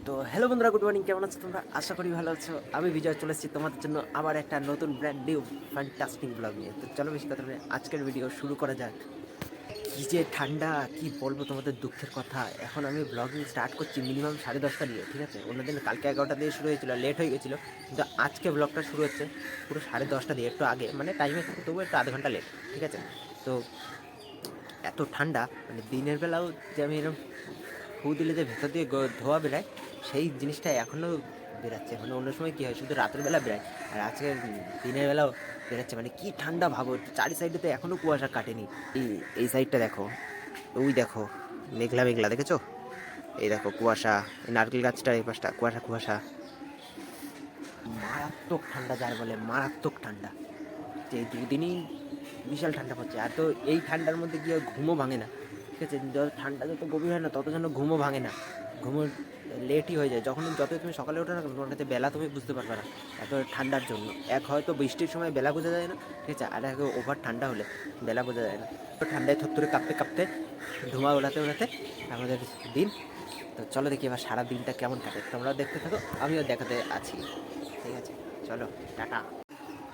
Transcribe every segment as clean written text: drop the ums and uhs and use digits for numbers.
তো হ্যালো বন্ধুরা, good morning. কেমন আছো তোমরা? আশা করি ভালো আছো। আমি বিজয় চলে এসেছি তোমাদের জন্য আবার একটা নতুন ব্র্যান্ড নিউ ফ্যান্টাস্টিক ব্লগ নিয়ে। তো চলো বেশি কথা বলে আজকের ভিডিও শুরু করা যাক। কী যে ঠান্ডা, কি বলবো তোমাদের দুঃখের কথা। এখন আমি ব্লগিং স্টার্ট করছি মিনিমাম 10:30 দিয়ে, ঠিক আছে? অন্যদিন কালকে 11টা দিয়ে শুরু হয়েছিল, লেট হয়ে গেছিলো, কিন্তু আজকে ব্লগটা শুরু হচ্ছে পুরো 10:30 দিয়ে, একটু আগে, মানে টাইমে থাকে তবু একটু আধ ঘন্টা লেট, ঠিক আছে? তো এত ঠান্ডা, মানে দিনের বেলাও যে আমি এরকম ফু দিলে যে ভেতর দিয়ে ধোয়া বেরায়, সেই জিনিসটা এখনও বেরাচ্ছে। মানে অন্য সময় কী হয়, শুধু রাতের বেলা বেরায়, আর আজকে দিনের বেলাও বেরাচ্ছে। মানে কি ঠান্ডা ভাবো, চারি সাইডে তো এখনও কুয়াশা কাটেনি। এই সাইডটা দেখো, ওই দেখো, মেঘলা মেঘলা, দেখেছো? এই দেখো কুয়াশা, এই নারকেল গাছটার এই পাশটা কুয়াশা কুয়াশা। মারাত্মক ঠান্ডা, যার বলে মারাত্মক ঠান্ডা। যে এই দুদিনই বিশাল ঠান্ডা পড়ছে। আর তো এই ঠান্ডার মধ্যে গিয়ে ঘুমও ভাঙে না, ঠিক আছে? ঠান্ডা যত গভীর হয় না, তত যেন ঘুমও ভাঙে না, ঘুমও লেটই হয়ে যায়। যতই তুমি সকালে ওঠো না, তোমার কাছে বেলা তুমি বুঝতে পারবে না, এত ঠান্ডার জন্য। এক হয়তো বৃষ্টির সময় বেলা বোঝা যায় না, ঠিক আছে? আর এক ওভার ঠান্ডা হলে বেলা বোঝা যায় না। তো ঠান্ডায় থরথরে কাঁপতে কাঁপতে, ধোঁয়া ওড়াতে ওড়াতে আমাদের দিন। তো চলো দেখি এবার সারা দিনটা কেমন কাটে, তোমরাও দেখতে থাকো, আমিও দেখাতে আছি, ঠিক আছে? চলো, টাটা।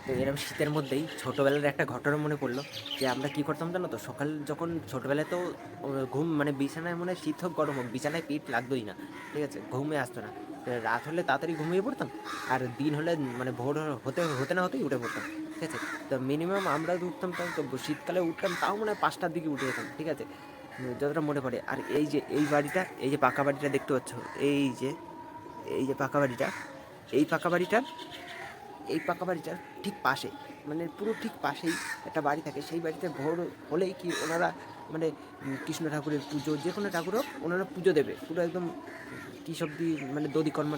তো এরকম শীতের মধ্যেই ছোটোবেলার একটা ঘটনা মনে পড়লো, যে আমরা কী করতাম জানো তো? সকাল যখন ছোটোবেলায় তো ঘুম, মানে বিছানায়, মনে শীত হোক গরম হোক, বিছানায় পিঠ লাগতোই না, ঠিক আছে? ঘুমে আসতো না। তো রাত হলে তাড়াতাড়ি ঘুমিয়ে পড়তাম, আর দিন হলে মানে ভোর হতে হতে না হতেই উঠে পড়তাম, ঠিক আছে? তো মিনিমাম আমরা উঠতাম, তাও তো শীতকালে উঠতাম, তাও মনে হয় 5টার দিকে উঠে যেতাম, ঠিক আছে? যতটা মনে পড়ে। আর এই যে এই বাড়িটা, এই যে পাকা বাড়িটা দেখতে পাচ্ছ, এই যে এই যে পাকা বাড়িটা, এই পাকা বাড়িটার এই পাকা বাড়িটার ঠিক পাশে, মানে পুরো ঠিক পাশেই একটা বাড়ি থাকে। সেই বাড়িতে ভোর হলেই কি ওনারা, মানে কৃষ্ণ ঠাকুরের পুজো, যে কোনো ঠাকুর হোক, ওনারা পুজো দেবে পুরো একদম কী সব দিয়ে, মানে দধিকর্মা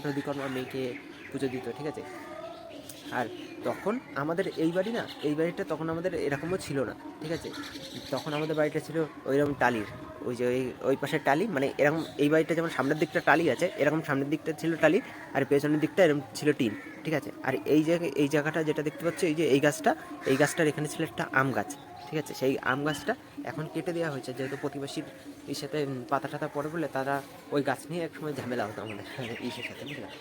মেয়েকে পুজো দিত, ঠিক আছে? আর তখন আমাদের এই বাড়ি না, এই বাড়িটা তখন আমাদের এরকমও ছিল না, ঠিক আছে? তখন আমাদের বাড়িটা ছিল ওইরকম টালির, ওই যে ওই পাশের টালি, মানে এরকম। এই বাড়িটা যেমন সামনের দিকটা টালি আছে, এরকম সামনের দিকটা ছিল টালি, আর পেছনের দিকটা এরকম ছিল টিন, ঠিক আছে? আর এই জায়গাটা যেটা দেখতে পাচ্ছ, এই যে এই গাছটার এখানে ছিল একটা আম গাছ, ঠিক আছে? সেই আম গাছটা এখন কেটে দেওয়া হয়েছে, যেহেতু প্রতিবেশীর এর সাথে পাতা টাতা পড়ে বলে, তারা ওই গাছ নিয়ে একসময় ঝামেলা হতো আমাদের ইসের সাথে, বুঝলাম?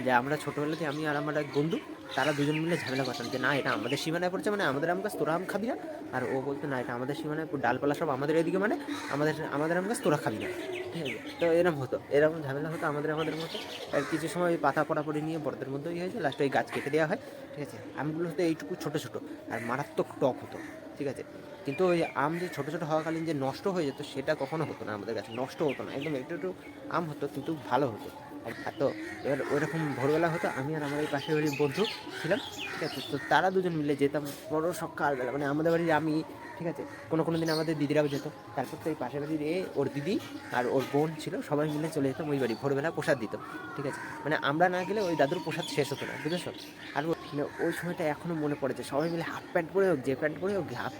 যে আমরা ছোটোবেলাতে, আমি আর আমার এক বন্ধু, তারা দুজন মিলে ঝামেলা করতাম যে না, এটা আমাদের সীমানায় পড়ছে, মানে আমাদের আম গাছ, তোরা আম খাবি না। আর ও বলতো না, এটা আমাদের সীমানায়, ডালপালা সব আমাদের এদিকে, মানে আমাদের আম গাছ তোরা খাবি না, ঠিক আছে? তো এরকম হতো, এরকম ঝামেলা হতো আমাদের মধ্যে। আর কিছু সময় ওই পাতা পড়াপড়ি নিয়ে বড়দের মধ্যে ইয়ে হয়েছে, লাস্টে ওই গাছ কেটে দেওয়া হয়, ঠিক আছে? আমগুলো হতো এইটুকু ছোটো ছোটো, আর মারাত্মক টক হতো, ঠিক আছে? কিন্তু ওই আম যে ছোটো ছোটো হওয়াকালীন যে নষ্ট হয়ে যেত, সেটা কখনো হতো না আমাদের কাছে, নষ্ট হতো না, একদম একটু একটু আম হতো, কিন্তু ভালো হতো। আর তো এবার ওইরকম ভোরবেলা হতো, আমি আর আমার এই পাশের বাড়ির বন্ধু ছিলাম, ঠিক আছে? তো তারা দুজন মিলে যেতাম বড় সকালবেলা, মানে আমাদের বাড়ির আমি, ঠিক আছে? কোনো দিন আমাদের দিদিরাও যেত। তারপর তো এই পাশের বাড়ির ওর দিদি আর ওর বোন ছিল, সবাই মিলে চলে যেতাম ওই বাড়ি, ভোরবেলা প্রসাদ দিত, ঠিক আছে? মানে আমরা না গেলে ওই দাদুর প্রসাদ শেষ হতো না, বুঝেছো? আর মানে ওই সময়টা এখনও মনে পড়ে, যে সবাই মিলে হাফ প্যান্ট পরে হোক, যে প্যান্ট পরে হোক, হাফ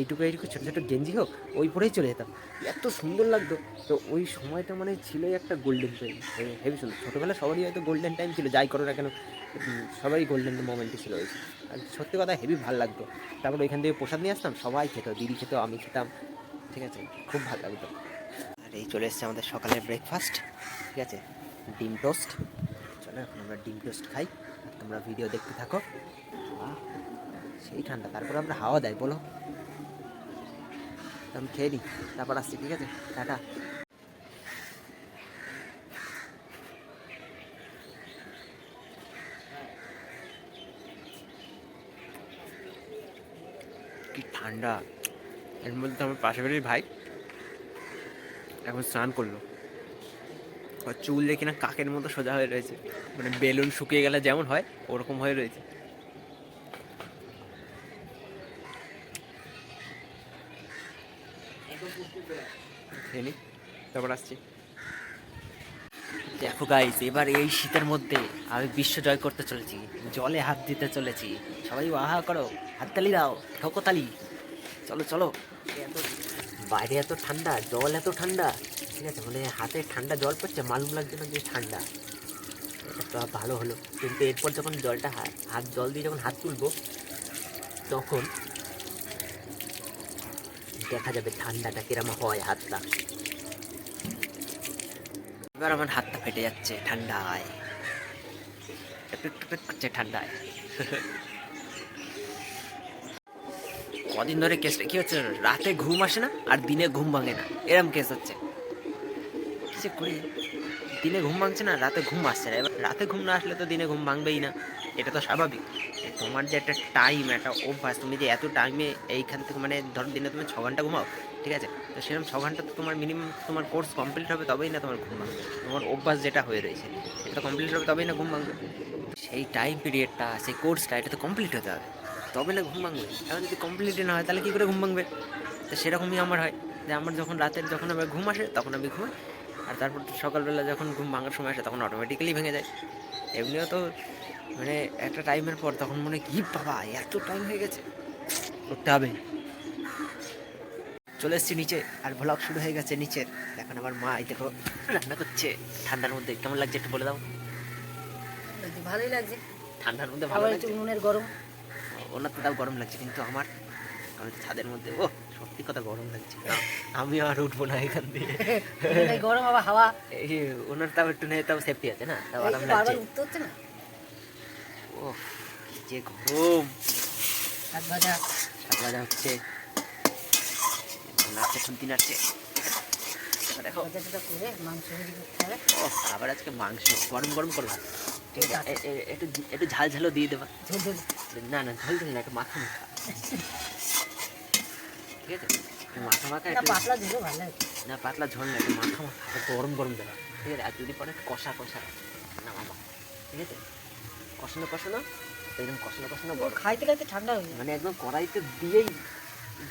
এইটুকু ছোটো ছোটো গেঞ্জি হোক, ওই পরেই চলে যেতাম, এত সুন্দর লাগতো। তো ওই সময়টা মানে ছিলই একটা গোল্ডেন টাইম, হেভি সুন্দর। ছোটোবেলা সবারই হয়তো গোল্ডেন টাইম ছিল, যাই করো না কেন, সবারই গোল্ডেন মোমেন্টই ছিল ওই। আর সত্যি কথা হেভি ভালো লাগতো। তারপর ওইখান থেকে প্রসাদ নিয়ে আসতাম, সবাই খেত, দিদি খেত, আমি খেতাম, ঠিক আছে? খুব ভালো লাগতো। আর এই চলে এসছে আমাদের সকালের ব্রেকফাস্ট, ঠিক আছে? ডিম টোস্ট। চলো এখন আমরা ডিম টোস্ট খাই, আর তোমরা ভিডিও দেখতে থাকো। বাহ, সেই ঠান্ডা, তারপর আমরা হাওয়া দেয় বলো। তো আমি খেয়ে নিই, তারপর আসছি, ঠিক আছে? টাটা। কি ঠান্ডা! এর মধ্যে আমার পাশে বাড়ির ভাই এখন স্নান করলো, আর চুল দেখি না কাকের মতো সোজা হয়ে রয়েছে, মানে বেলুন শুকিয়ে গেলে যেমন হয় ওরকম হয়ে রয়েছে। খেয়ে নি, তারপর আসছি। দেখো গাইস, এবার এই শীতের মধ্যে আমি বিশ্ব জয় করতে চলেছি, জলে হাত দিতে চলেছি। সবাই আহা করো, হাততালি দাও, ঠোকো তালি। চলো চলো। এত বাইরে এত ঠান্ডা, জল এত ঠান্ডা, ঠিক আছে? মানে হাতে ঠান্ডা জল পড়ছে, মালুম লাগছে না যে ঠান্ডা। এটা তো ভালো হলো, কিন্তু এরপর যখন জলটা হাত জল দিয়ে যখন হাত তুলবো, তখন দেখা যাবে ঠান্ডাটা কিরম হয় হাতটা। এবার আমার হাতটা ফেটে যাচ্ছে ঠান্ডায়, করছে ঠান্ডায়। কদিন ধরে কেসটা কি হচ্ছে, রাতে ঘুম আসে না আর দিনে ঘুম ভাঙে না, এরম কেস হচ্ছে। কিছু করি, দিনে ঘুম ভাঙছে না, রাতে ঘুম আসছে না। এবার রাতে ঘুম না আসলে তো দিনে ঘুম ভাঙবেই না, এটা তো স্বাভাবিক। তোমার যে একটা টাইম, একটা অভ্যাস, তুমি যে এত টাইমে এইখান থেকে মানে ধরো দিনে তুমি 6 ঘন্টা ঘুমাও, ঠিক আছে, তো সেরকম 6 ঘন্টা তো তোমার মিনিমাম তোমার কোর্স কমপ্লিট হবে, তবেই না তোমার ঘুম ভাঙবে। তোমার অভ্যাস যেটা হয়ে রয়েছে এটা তো কমপ্লিট হবে, তবেই না ঘুম ভাঙবে। সেই টাইম পিরিয়ডটা, সেই কোর্সটা, এটা তো কমপ্লিট হতে হবে, তবে না ঘুম ভাঙবে। এখন যদি কমপ্লিটই না হয় তাহলে কী করে ঘুম ভাঙবে? তো সেরকমই আমার হয়, যে আমার যখন রাতের যখন আমার ঘুম আসে তখন আমি ঘুমাই, আর তারপর সকালবেলা যখন ঘুম ভাঙার সময় আসে তখন অটোমেটিক্যালি ভেঙে যায়। এমনিও তো মানে একটা টাইমের পর তখন মনে কি বাবা এত টাইম হয়ে গেছে, করতে হবে। চলে এসেছি নিচে, আর ভ্লগ শুরু হয়ে গেছে নিচের। এখন আমার মা এই দেখো রান্না করছে ঠান্ডার মধ্যে। কেমন লাগছে একটু বলে দাও। ভালোই লাগছে, ঠান্ডার মধ্যে ভালো লাগছে। উনুনের গরম, ওনার তো তাও গরম লাগছে, কিন্তু আমার আমি ছাদের মধ্যে, ও সত্যি কথা গরম লাগছে, আমি আর উঠবো না এখান দিয়ে। গরম আবার হাওয়া, এই ওনার তাও একটু নেই, তাও সেফটি আছে না, তাও আরাম লাগছে। উঠতে হচ্ছে না। ও কি যে গরম। শাক ভাজা হচ্ছে, নাচছে, খুন্তি নাচছে। দেখো করে মাংস করতে হবে। ও আবার আজকে মাংস গরম গরম করবা, ঠিক আছে, একটু একটু ঝাল ঝালও দিয়ে দেবা। না না ঝোল ঝোল না, একটু মাখা মাখা, ঠিক আছে, মাখা মাখা। পাতলা ঝোল ভালো লাগে না, পাতলা ঝোল না, একটু মাখা মাখা, গরম গরম দেবা, ঠিক আছে। আর যদি পরে কষা কষা না বাবা, ঠিক আছে, কষানো কষানো, একদম কষানো কষানো খাইতে খাইতে ঠান্ডা হয়ে যায়, মানে একদম কড়াইতে দিয়েই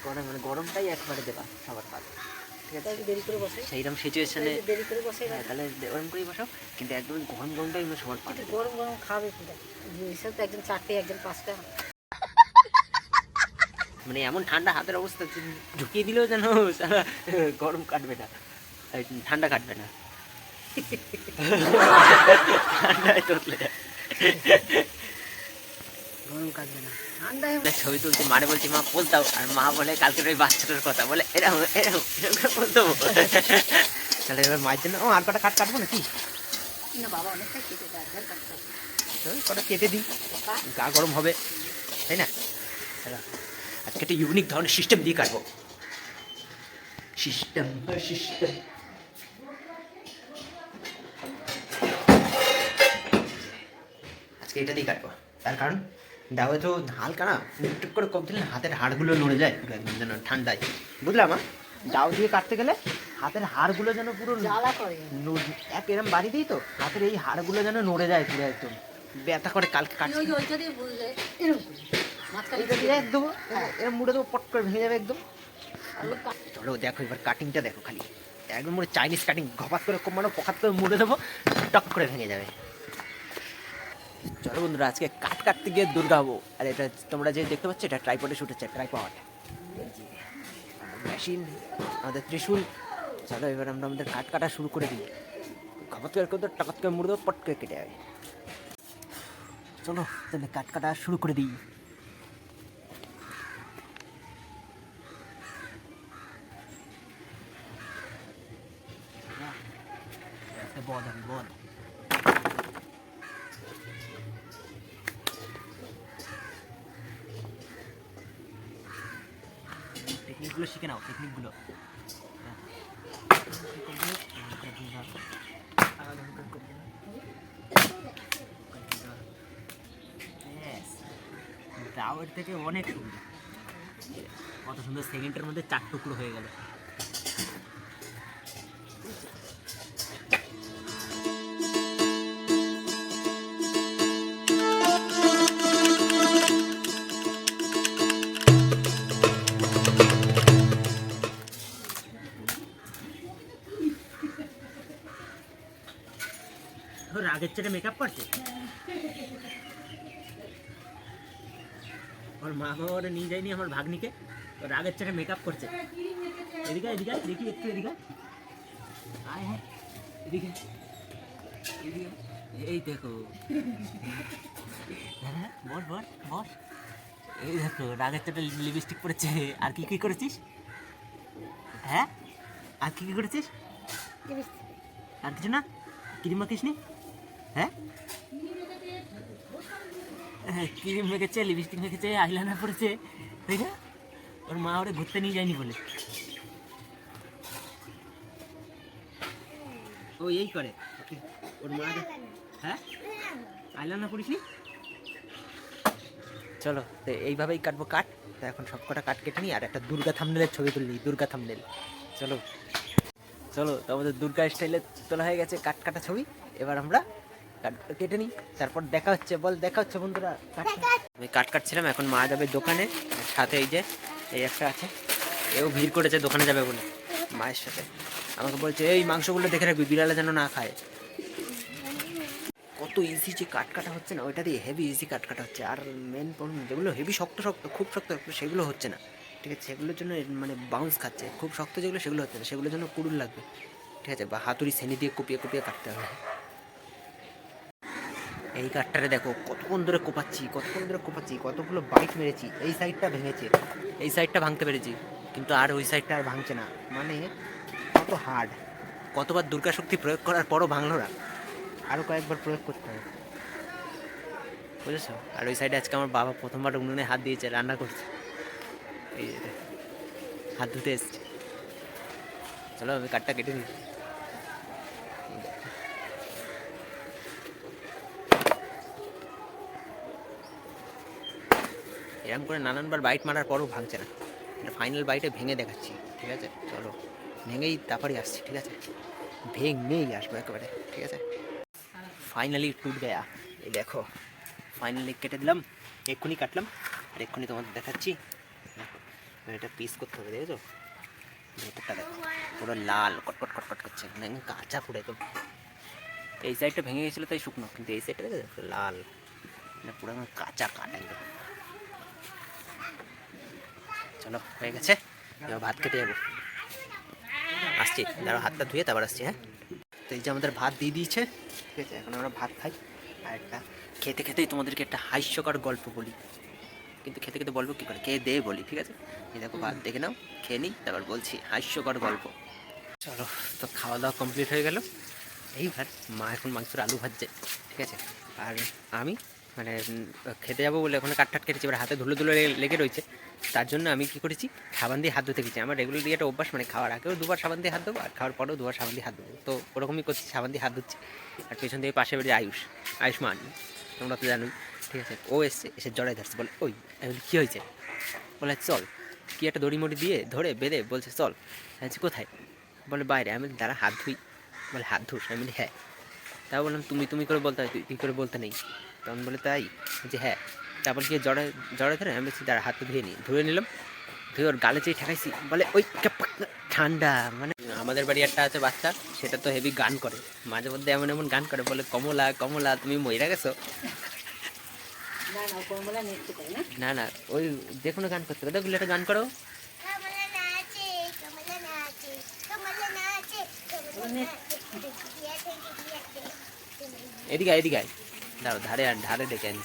গরম, মানে গরমটাই একবারে দেবা সবার পাতে, ঠিক আছে। দেরি করে বসে, সেইরকম সিচুয়েশনে দেরি করে বসে, তাহলে ওরকম করেই বসাও, কিন্তু একদম গরম গরমটাই মানে সবার পাতে। গরম গরম খাবে এসব তো একজন 4টে একজন 5টা, মানে এমন ঠান্ডা হাতের অবস্থা, ঢুকিয়ে দিলেও যেন সারা গরম কাটবে না, ঠান্ডা কাটবে না, ঠান্ডায় তোতলে গরম কাটবে না, ঠান্ডায়। ছবি তুলছি, মারে বলছি মা পোজ দাও, আর মা বলে কালকের ওই বাচ্চাটার কথা বলে এরকম এরকম পোজ দেবো। তাহলে এবার মায়ের জন্য ও আর কটা কাট কাটবো নাকি? না বাবা অনেকটা কেটে দেয়, কাটতে হবে, কটা কেটে দিই, গা গরম হবে, তাই না? আজকে একটা ইউনিক ধরনের সিস্টেম দিয়ে কাটবো, সিস্টেম সিস্টেম। আজকে এটা দিয়ে কাটবো, তার কারণ দাওয়ে তো হালকা না, টুক করে কম দিলে হাতের হাড়গুলো নড়ে যায় পুরো একদম যেন ঠান্ডায়, বুঝলাম? দাও দিয়ে কাটতে গেলে হাতের হাড়গুলো যেন পুরো জ্বালা করে, এক এরম বাড়ি দিই তো হাতের এই হাড়গুলো যেন নড়ে যায় পুরো একদম ব্যথা করে। কালকে কাটছি একদম এরম মুড়ে দেবো, পট করে ভেঙে যাবে একদম। চলো দেখো এবার কাটিংটা দেখো, খালি একদম পুরো চাইনিজ কাটিং, ঘপাত করে কমানো পকাত করে মুড়ে দেবো, টক করে ভেঙে যাবে। চলো বন্ধুরা, আজকে কাটতে গিয়ে দুর্গা হবো। আর এটা তোমরা যে দেখতে পাচ্ছ, এটা ট্রাইপডে শুট হচ্ছে, ট্রাইপড মেশিন, আমাদের ত্রিশূল। চলো এবার আমরা আমাদের কাটা শুরু করে দিই, খপত করে করতে টাকাত করে মুড়ে দেবো, পট করে কেটে যাবে। চলো তাহলে কাটা শুরু করে দিই। বদ আমি বদ টেকনিকগুলো শিখে নাও, টেকনিকগুলো। দাওয়ের থেকে অনেক সুন্দর, কত সুন্দর, সেকেন্ডের মধ্যে 4 টুকরো হয়ে গেল। রাগের চেটে মেকআপ করছে, আমার মা বাবা ওরা নিয়ে যায়নি আমার ভাগ্নিকে, রাগের চেটে মেকআপ করছে। এদিকে এদিকে দেখি একটু, এদিকে আয়, হ্যাঁ এদিকে এদিকে, এই দেখো হ্যাঁ বস বস বস, এই দেখো রাগের চেটে লিপস্টিক পরেছে। আর কি কি করেছিস? হ্যাঁ আর কি কি করেছিস? আর কিছু না? ক্রিম মাখিস নি? হ্যাঁ ক্রিম মেখেছে, লিপস্টিক মেখেছে, আইলাইনার পরেছে, তাই না? ওর মা ওরে ঘুরতে নিয়ে যায়নি বলে ও এই করে ওর মা। হ্যাঁ আইলাইনার পরিস নি? চলো তো এইভাবেই কাটবো কাট। তো এখন সব কটা কাট কেটে নিই আর একটা দুর্গা থাম্বনেলের ছবি তুললি, দুর্গা থাম্বনেল। চলো চলো, তো আমাদের দুর্গা স্টাইলে তোলা হয়ে গেছে কাট কাটা ছবি। এবার আমরা কাট কেটে নিই, তারপর দেখা হচ্ছে। বল দেখা হচ্ছে বন্ধুরা। আমি কাট কাটছিলাম, এখন মা যাবে দোকানে, সাথে এই যে এই একটা আছে, এও ভিড় করেছে দোকানে যাবে বলে মায়ের সাথে। আমাকে বলছে এই মাংসগুলো দেখে রাখবি, বিড়ালে যেন না খায়। কত ইজি যে কাট কাটা হচ্ছে না, ওইটা দিয়ে হেভি ইজি কাট কাটা হচ্ছে। আর মেন প্রবলেম যেগুলো হেভি শক্ত শক্ত, খুব শক্ত সেগুলো হচ্ছে না, ঠিক আছে? সেগুলোর জন্য মানে বাউন্স খাচ্ছে। খুব শক্ত যেগুলো সেগুলো হচ্ছে না, সেগুলোর জন্য কুড়ুল লাগবে, ঠিক আছে? বা হাতুড়ি শ্রেণী দিয়ে কুপিয়ে কুপিয়ে কাটতে হবে। এই কাঠটারে দেখো কতক্ষণ ধরে কোপাচ্ছি, কতগুলো বাইট মেরেছি। এই সাইডটা ভেঙেছে, এই সাইডটা ভাঙতে পেরেছি, কিন্তু আর ওই সাইডটা আর ভাঙছে না। মানে কত হার্ড, কতবার দুর্গা শক্তি প্রয়োগ করার পরও ভাঙলো না। আরও কয়েকবার প্রয়োগ করতে হবে, বুঝেছো? আর ওই সাইডে আজকে আমার বাবা প্রথমবার উনুনে হাত দিয়েছে, রান্না করছে। এই যে হাত ধুতে এসছে। চলো আমি কাঠটা কেটে নিই। এরকম করে নানানবার বাইট মারার পরও ভাঙছে না। এটা ফাইনাল বাইটে ভেঙে দেখাচ্ছি, ঠিক আছে? চলো ভেঙেই তারপরেই আসছি, ঠিক আছে? ভেঙেই আসবো একেবারে, ঠিক আছে? ফাইনালি টুট গয়া। এই দেখো ফাইনালি কেটে দিলাম, এক্ষুনি কাটলাম আর এক্ষুনি তোমাদের দেখাচ্ছি। এটা পিস করতে হবে, দেখেছো? ভেতরটা দেখো পুরো লাল কটকট কটকট করছে, মানে কাঁচা পুরো একদম। এই সাইডটা ভেঙে গেছিলো তাই শুকনো, কিন্তু এই সাইডটা দেখো লাল, মানে পুরো কাঁচা কাঠ একদম। চলো হয়ে গেছে, এবার ভাত খেতে যাবো। আসছি, দাঁড়াও হাতটা ধুয়ে তারপর আসছি। হ্যাঁ, তো এই যে আমাদের ভাত দিয়ে দিয়েছে, ঠিক আছে? এখন আমরা ভাত খাই। আর একটা খেতে খেতেই তোমাদেরকে একটা হাস্যকর গল্প বলি, কিন্তু খেতে খেতে বলবো কী করে, খেয়ে দে বলি, ঠিক আছে? এই দেখো ভাত দেখে নাও, খেয়ে নিই, তারপর বলছি হাস্যকর গল্প। চলো, তো খাওয়া দাওয়া কমপ্লিট হয়ে গেল। এইবার মা এখন মাংসের আলু ভাজছে, ঠিক আছে? আর আমি মানে খেতে যাবো বলে ওখানে কাঠ কেটেছি, এবার হাতে ধুলো ধুলো লেগে রয়েছে। তার জন্য আমি কী করেছি, সাবান দিয়ে হাত ধুতে গেছি। আমার রেগুলারলি একটা অভ্যাস, মানে খাওয়ার আগেও দুবার সাবান দিয়ে হাত দেবো আর খাওয়ার পরেও দুবার সাবান দিয়ে হাত দেবো। তো ওরকমই করছি, সাবান দিয়ে হাত ধুচ্ছি। আর পেছন থেকে পাশে বেরিয়ে আয়ুষ্মান, তোমরা তো জানোই, ঠিক আছে? ও এসে জড়াই ধরছে, বলে ওই কী হয়েছে? বলে চল, কী একটা দড়ি মড়ি দিয়ে ধরে বেঁধে বলছে চল। বলছি কোথায়? বলে বাইরে। আমি দাঁড়া হাত ধুই। বলে হাত ধুস? আমি বলি হ্যাঁ। তাও বললাম তুমি তুমি করে বলতে হয়, তুই করে বলতে নেই। তখন বলে তাই? যে হ্যাঁ। তারপর গিয়ে জড়ে ধরে আমি বলছি দাঁড়া হাতটা ধুয়ে নিলাম। ধুয়ে ওর গালে চেয়ে ঠেকাইছি। বলে ওই ঠান্ডা। মানে আমাদের বাড়ি একটা আছে বাচ্চা, সেটা তো হেভি গান করে, মাঝে মধ্যে এমন এমন গান করে, বলে কমলা কমলা তুমি মইরা গেছো। না না, ওই যে কোনো গান করতে হবে। দেখলে একটা গান করো। এদিকে এদিকে দাঁড়ো, ধারে ডেকে আনি।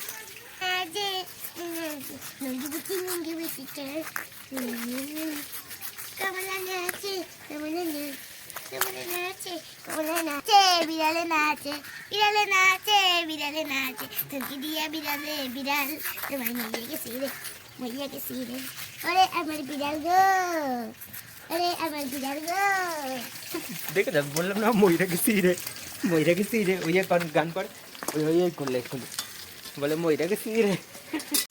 বিড়ালে নাচে, বিড়ালে নাচে, বিড়ালে নাচে, তুমি দিয়া বিড়ালে বিড়াল তোমার মরিয়া গেছি রে, মরিয়া গেছি রে, ওরে আমার বিড়াল গো, ওরে আমার বিড়াল গো। দেখে যাক, বললাম না মইরা গেছি রে, মইরা গেছি রে। ওই গান করে, ওই করলে এক্ষুনি বলে মইরা গেছি রে।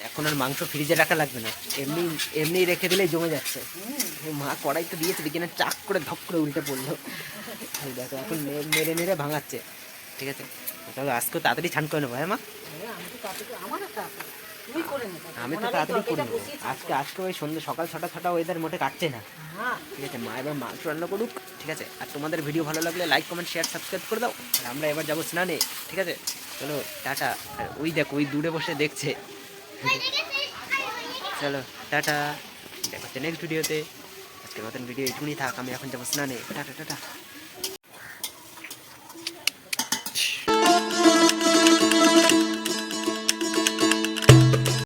এখন আর মাংস ফ্রিজে রাখা লাগবে না, এমনি এমনি রেখে দিলেই জমে যাচ্ছে। মা কড়াই তো দিয়েছে, দেখি না চাক করে ধপ করে উল্টে পড়লো। দেখো এখন মেরে মেরে ভাঙাচ্ছে, ঠিক আছে? তাহলে আজকেও তাড়াতাড়ি ছান করে নেবো। হ্যাঁ মা, আমি তো তাড়াতাড়ি করে নেবো। আজকে ওই সন্ধ্যে সকাল 6টা ওয়েদার মোটে কাটছে না, ঠিক আছে? মা এবার মাংস রান্না করুক, ঠিক আছে? আর তোমাদের ভিডিও ভালো লাগলে লাইক কমেন্ট শেয়ার সাবস্ক্রাইব করে দাও। আর আমরা এবার যাবো স্নানে, ঠিক আছে? চলো টাটা। আর ওই দেখো ওই দূরে বসে দেখছে। চলো টাটা, দেখা হচ্ছে নেক্সট ভিডিওতে। আজকের মতন ভিডিও এইটুকুনি থাক, আমি এখন যাবো স্নানে। Tata tata.